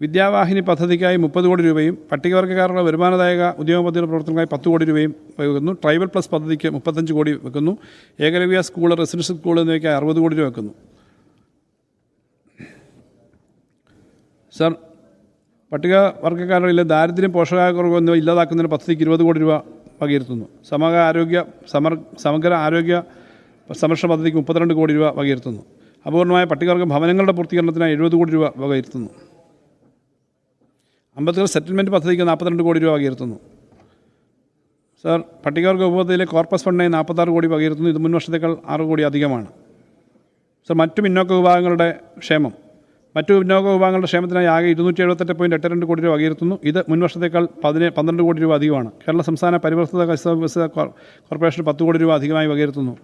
വിദ്യാവാഹിനി പദ്ധതിക്കായി 30 കോടി രൂപയും പട്ടികവർഗ്ഗക്കാരുടെ വരുമാനദായക ഉദ്യോഗ പദ്ധതിയുടെ പ്രവർത്തനങ്ങൾക്കായി 10 കോടി രൂപയും വെക്കുന്നു. ട്രൈബൽ പ്ലസ് പദ്ധതിക്ക് 35 കോടി വെക്കുന്നു. ഏകലവ്യ സ്കൂൾ, റെസിഡൻഷ്യൽ സ്കൂൾ എന്നിവയ്ക്കായി 60 കോടി രൂപ വെക്കുന്നു. സർ, പട്ടികവർഗ്ഗക്കാരുടെ ദാരിദ്ര്യം, പോഷകാഹാരക്കുറവ് എന്നിവ ഇല്ലാതാക്കുന്നതിന് പദ്ധതിക്ക് 20 കോടി രൂപ വകയിരുത്തുന്നു. സമഗ്ര ആരോഗ്യ സംരക്ഷണ പദ്ധതിക്ക് 32 കോടി രൂപ വകയിരുത്തുന്നു. അപൂർണമായ പട്ടികവർഗ്ഗ ഭവനങ്ങളുടെ പൂർത്തീകരണത്തിനായി 70 കോടി രൂപ വകയിരുത്തുന്നു. അംബേദ്കർ സെറ്റിൽമെൻറ്റ് പദ്ധതിക്ക് 42 കോടി രൂപ വകയിരുത്തുന്നു. സർ, പട്ടികവർഗ്ഗ ഉപപദ്ധതിയിലെ കോർപ്പസ് ഫണ്ടിനായി 46 കോടി വകയിരുത്തുന്നു. ഇത് മുൻ വർഷത്തേക്കാൾ 6 കോടി അധികമാണ്. സർ, മറ്റു പിന്നോക്ക വിഭാഗങ്ങളുടെ ക്ഷേമത്തിനായി ആകെ 278.82 കോടി രൂപ വകയിരുത്തുന്നു. ഇത് മുൻ വർഷത്തേക്കാൾ 12 കോടി രൂപ അധികമാണ്. കേരള സംസ്ഥാന പരിവർത്തിത വികസന കോർപ്പറേഷൻ 10 കോടി രൂപ അധികമായി വകയിരുത്തുന്നു.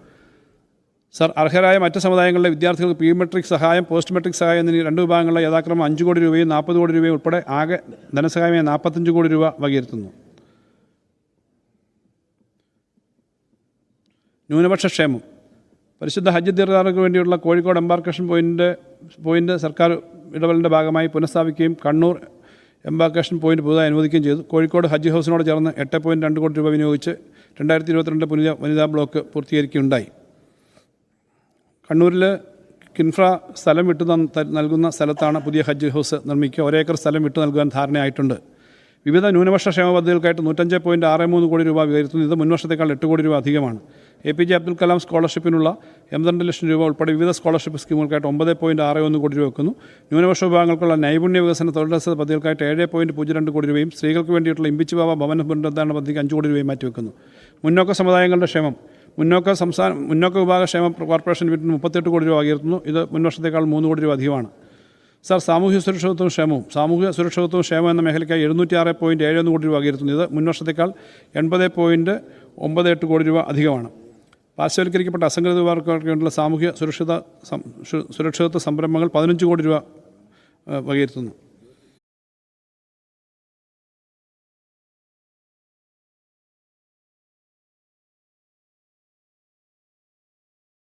സർ, അർഹരായ മറ്റ് സമുദായങ്ങളിലെ വിദ്യാർത്ഥികൾക്ക് പ്രീ മെട്രിക് സഹായം, പോസ്റ്റ് മെട്രിക് സഹായം എന്നീ 2 വിഭാഗങ്ങളിലെ യഥാക്രമം 5 കോടി രൂപയും 40 കോടി രൂപയും ഉൾപ്പെടെ ആകെ ധനസഹായമായി 45 കോടി രൂപ വകയിരുത്തുന്നു. ന്യൂനപക്ഷ ക്ഷേമം. പരിശുദ്ധ ഹജ്ജ് തീർത്ഥാടകർക്ക് വേണ്ടിയുള്ള കോഴിക്കോട് എംബാർക്കേഷൻ പോയിൻ്റ് സർക്കാർ ഇടപെടലിൻ്റെ ഭാഗമായി പുനഃസ്ഥാപിക്കുകയും കണ്ണൂർ എംബാർക്കേഷൻ പോയിൻ്റ് പുതുതായി അനുവദിക്കുകയും ചെയ്തു. കോഴിക്കോട് ഹജ്ജ് ഹൗസിനോട് ചേർന്ന് 8.2 കോടി രൂപ വിനിയോഗിച്ച് 2022 വനിതാ ബ്ലോക്ക് പൂർത്തീകരിക്കുകയുണ്ടായി. കണ്ണൂരിൽ കിൻഫ്ര സ്ഥലം വിട്ടു നൽകുന്ന സ്ഥലത്താണ് പുതിയ ഹജ്ജ് ഹൗസ് നിർമ്മിക്കുക. 1 ഏക്കർ സ്ഥലം വിട്ടു നൽകാൻ ധാരണയായിട്ടുണ്ട്. വിവിധ ന്യൂനപക്ഷ ക്ഷേമ പദ്ധതികൾക്കായിട്ട് 105.63 കോടി രൂപ വകയിരുത്തുന്നു. ഇത് മുൻവർഷത്തേക്കാൾ 8 കോടി രൂപ അധികമാണ്. APJ അബ്ദുൽ കലാം സ്കോളർഷിപ്പിനുള്ള 82 ലക്ഷം രൂപ ഉൾപ്പെടെ വിവിധ സ്കോളർഷിപ്പ് സ്കീമുകൾക്കായിട്ട് 9.61 കോടി രൂപ വെക്കുന്നു. ന്യൂനപക്ഷ വിഭാഗങ്ങൾക്കുള്ള നൈപുണ്യ വികസന തൊഴിലവസര പദ്ധതികൾക്കായിട്ട് 7.02 കോടി രൂപയും സ്ത്രീകൾക്ക് വേണ്ടിയിട്ടുള്ള ഇമ്പിച്ച് ബാബ ഭവന പുനരുദ്ധാരണ പദ്ധതിക്ക് 5 കോടി രൂപയും മാറ്റിവെക്കുന്നു. മുന്നോക്ക സമുദായങ്ങളുടെ ക്ഷേമം. മുന്നോക്ക വിഭാഗ ക്ഷേമ കോർപ്പറേഷൻ വീട്ടിന് 38 കോടി രൂപ വകയിരുത്തുന്നു. ഇത് മുൻവർഷത്തേക്കാൾ 3 കോടി രൂപ അധികമാണ്. സർ, സാമൂഹ്യ സുരക്ഷിതത്വവും ക്ഷേമവും എന്ന മേഖലയ്ക്കായി 706.71 കോടി രൂപ വകയിരുത്തുന്നു. ഇത് മുൻവർഷത്തേക്കാൾ 80.98 കോടി രൂപ അധികമാണ്. പാർശ്വവൽക്കരിക്കപ്പെട്ട അസംഘടിത വിഭാഗങ്ങൾക്ക് വേണ്ടിയുള്ള സാമൂഹ്യ സുരക്ഷിതത്വ സംരംഭങ്ങൾ 15 കോടി രൂപ വകയിരുത്തുന്നു.